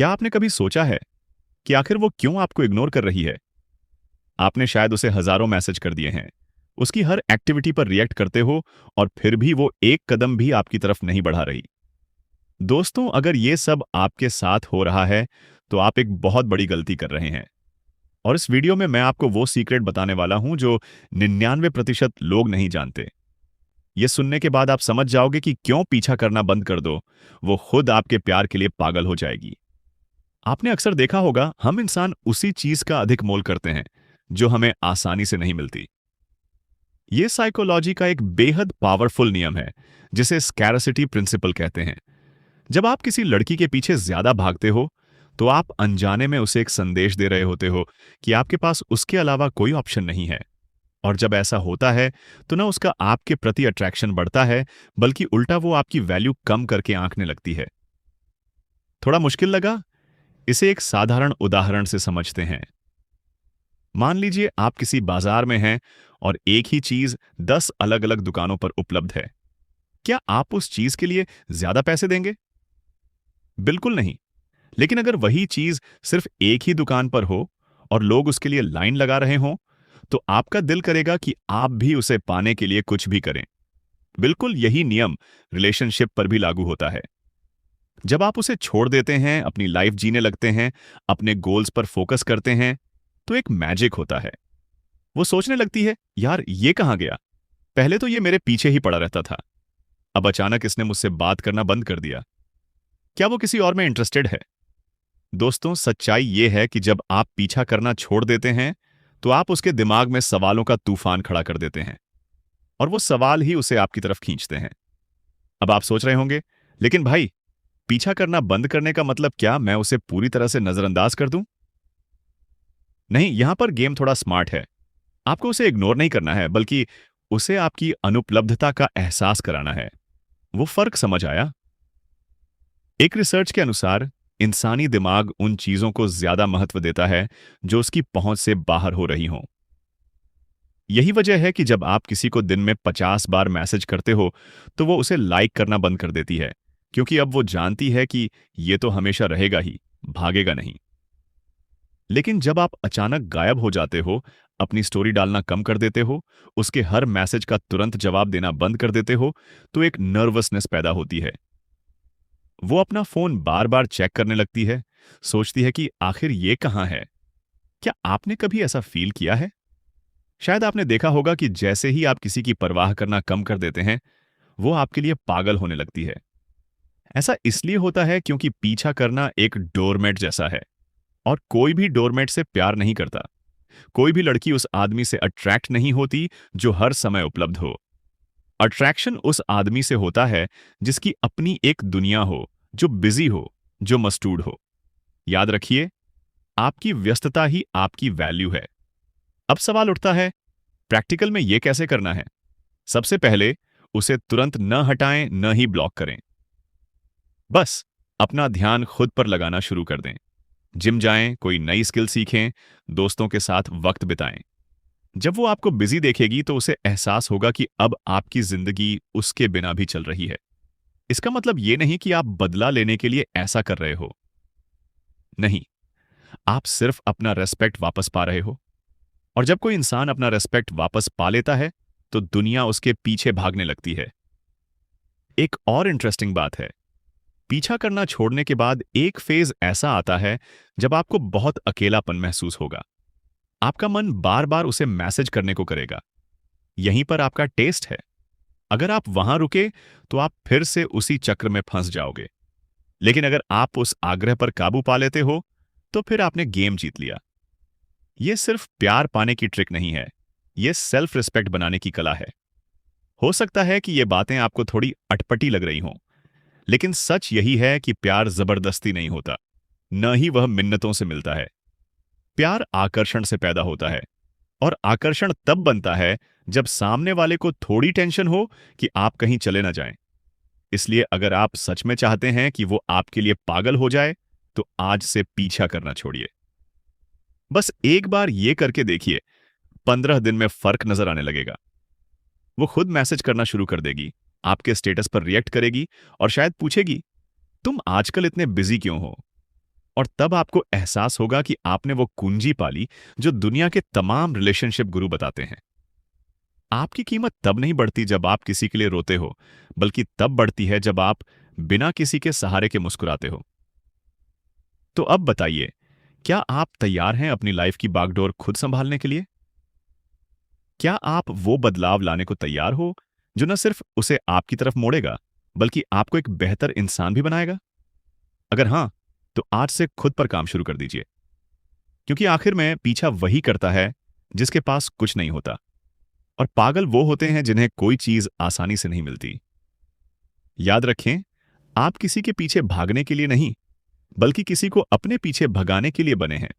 क्या आपने कभी सोचा है कि आखिर वो क्यों आपको इग्नोर कर रही है? आपने शायद उसे हजारों मैसेज कर दिए हैं, उसकी हर एक्टिविटी पर रिएक्ट करते हो, और फिर भी वो एक कदम भी आपकी तरफ नहीं बढ़ा रही। दोस्तों, अगर ये सब आपके साथ हो रहा है, तो आप एक बहुत बड़ी गलती कर रहे हैं। और इस वीडियो में मैं आपको वो सीक्रेट बताने वाला हूं जो 99% लोग नहीं जानते। ये सुनने के बाद आप समझ जाओगे कि क्यों पीछा करना बंद कर दो, वो खुद आपके प्यार के लिए पागल हो जाएगी। आपने अक्सर देखा होगा, हम इंसान उसी चीज का अधिक मोल करते हैं जो हमें आसानी से नहीं मिलती। ये साइकोलॉजी का एक बेहद पावरफुल नियम है, जिसे स्कैरसिटी प्रिंसिपल कहते हैं। जब आप किसी लड़की के पीछे ज्यादा भागते हो, तो आप अनजाने में उसे एक संदेश दे रहे होते हो कि आपके पास उसके अलावा कोई ऑप्शन नहीं है। और जब ऐसा होता है, तो ना उसका आपके प्रति अट्रैक्शन बढ़ता है, बल्कि उल्टा वो आपकी वैल्यू कम करके आंकने लगती है। थोड़ा मुश्किल लगा? इसे एक साधारण उदाहरण से समझते हैं। मान लीजिए आप किसी बाजार में हैं और एक ही चीज 10 अलग अलग दुकानों पर उपलब्ध है। क्या आप उस चीज के लिए ज्यादा पैसे देंगे? बिल्कुल नहीं। लेकिन अगर वही चीज सिर्फ एक ही दुकान पर हो और लोग उसके लिए लाइन लगा रहे हों, तो आपका दिल करेगा कि आप भी उसे पाने के लिए कुछ भी करें। बिल्कुल यही नियम रिलेशनशिप पर भी लागू होता है। जब आप उसे छोड़ देते हैं, अपनी लाइफ जीने लगते हैं, अपने गोल्स पर फोकस करते हैं, तो एक मैजिक होता है। वो सोचने लगती है, यार ये कहाँ गया? पहले तो ये मेरे पीछे ही पड़ा रहता था, अब अचानक इसने मुझसे बात करना बंद कर दिया। क्या वो किसी और में इंटरेस्टेड है? दोस्तों, सच्चाई ये है कि जब आप पीछा करना छोड़ देते हैं, तो आप उसके दिमाग में सवालों का तूफान खड़ा कर देते हैं, और वो सवाल ही उसे आपकी तरफ खींचते हैं। अब आप सोच रहे होंगे, लेकिन भाई, पीछा करना बंद करने का मतलब क्या मैं उसे पूरी तरह से नजरअंदाज कर दूं? नहीं, यहां पर गेम थोड़ा स्मार्ट है। आपको उसे इग्नोर नहीं करना है, बल्कि उसे आपकी अनुपलब्धता का एहसास कराना है। वो फर्क समझ आया? एक रिसर्च के अनुसार इंसानी दिमाग उन चीजों को ज्यादा महत्व देता है जो उसकी पहुंच से बाहर हो रही हों। यही वजह है कि जब आप किसी को दिन में 50 बार मैसेज करते हो, तो वो उसे लाइक करना बंद कर देती है, क्योंकि अब वो जानती है कि ये तो हमेशा रहेगा ही, भागेगा नहीं। लेकिन जब आप अचानक गायब हो जाते हो, अपनी स्टोरी डालना कम कर देते हो, उसके हर मैसेज का तुरंत जवाब देना बंद कर देते हो, तो एक नर्वसनेस पैदा होती है। वो अपना फोन बार बार चेक करने लगती है, सोचती है कि आखिर ये कहाँ है। क्या आपने कभी ऐसा फील किया है? शायद आपने देखा होगा कि जैसे ही आप किसी की परवाह करना कम कर देते हैं, वो आपके लिए पागल होने लगती है। ऐसा इसलिए होता है क्योंकि पीछा करना एक डोरमेट जैसा है, और कोई भी डोरमेट से प्यार नहीं करता। कोई भी लड़की उस आदमी से अट्रैक्ट नहीं होती जो हर समय उपलब्ध हो। अट्रैक्शन उस आदमी से होता है जिसकी अपनी एक दुनिया हो, जो बिजी हो, जो मस्टूड हो। याद रखिए, आपकी व्यस्तता ही आपकी वैल्यू है। अब सवाल उठता है, प्रैक्टिकल में यह कैसे करना है? सबसे पहले, उसे तुरंत न हटाएं, न ही ब्लॉक करें। बस अपना ध्यान खुद पर लगाना शुरू कर दें। जिम जाएं, कोई नई स्किल सीखें, दोस्तों के साथ वक्त बिताएं। जब वो आपको बिजी देखेगी, तो उसे एहसास होगा कि अब आपकी जिंदगी उसके बिना भी चल रही है। इसका मतलब ये नहीं कि आप बदला लेने के लिए ऐसा कर रहे हो। नहीं, आप सिर्फ अपना रेस्पेक्ट वापस पा रहे हो। और जब कोई इंसान अपना रेस्पेक्ट वापस पा लेता है, तो दुनिया उसके पीछे भागने लगती है। एक और इंटरेस्टिंग बात है, पीछा करना छोड़ने के बाद एक फेज ऐसा आता है जब आपको बहुत अकेलापन महसूस होगा। आपका मन बार बार उसे मैसेज करने को करेगा। यहीं पर आपका टेस्ट है। अगर आप वहां रुके, तो आप फिर से उसी चक्र में फंस जाओगे। लेकिन अगर आप उस आग्रह पर काबू पा लेते हो, तो फिर आपने गेम जीत लिया। यह सिर्फ प्यार पाने की ट्रिक नहीं है, यह सेल्फ रिस्पेक्ट बनाने की कला है। हो सकता है कि ये बातें आपको थोड़ी अटपटी लग रही हों, लेकिन सच यही है कि प्यार जबरदस्ती नहीं होता, न ही वह मिन्नतों से मिलता है। प्यार आकर्षण से पैदा होता है, और आकर्षण तब बनता है जब सामने वाले को थोड़ी टेंशन हो कि आप कहीं चले ना जाएं। इसलिए अगर आप सच में चाहते हैं कि वो आपके लिए पागल हो जाए, तो आज से पीछा करना छोड़िए। बस एक बार ये करके देखिए, 15 दिन में फर्क नजर आने लगेगा। वो खुद मैसेज करना शुरू कर देगी, आपके स्टेटस पर रिएक्ट करेगी, और शायद पूछेगी, तुम आजकल इतने बिजी क्यों हो? और तब आपको एहसास होगा कि आपने वो कुंजी पाली जो दुनिया के तमाम रिलेशनशिप गुरु बताते हैं। आपकी कीमत तब नहीं बढ़ती जब आप किसी के लिए रोते हो, बल्कि तब बढ़ती है जब आप बिना किसी के सहारे के मुस्कुराते हो। तो अब बताइए, क्या आप तैयार हैं अपनी लाइफ की बागडोर खुद संभालने के लिए? क्या आप वो बदलाव लाने को तैयार हो जो न सिर्फ उसे आपकी तरफ मोड़ेगा, बल्कि आपको एक बेहतर इंसान भी बनाएगा? अगर हाँ, तो आज से खुद पर काम शुरू कर दीजिए, क्योंकि आखिर में पीछा वही करता है जिसके पास कुछ नहीं होता, और पागल वो होते हैं जिन्हें कोई चीज आसानी से नहीं मिलती। याद रखें, आप किसी के पीछे भागने के लिए नहीं, बल्कि किसी को अपने पीछे भगाने के लिए बने हैं।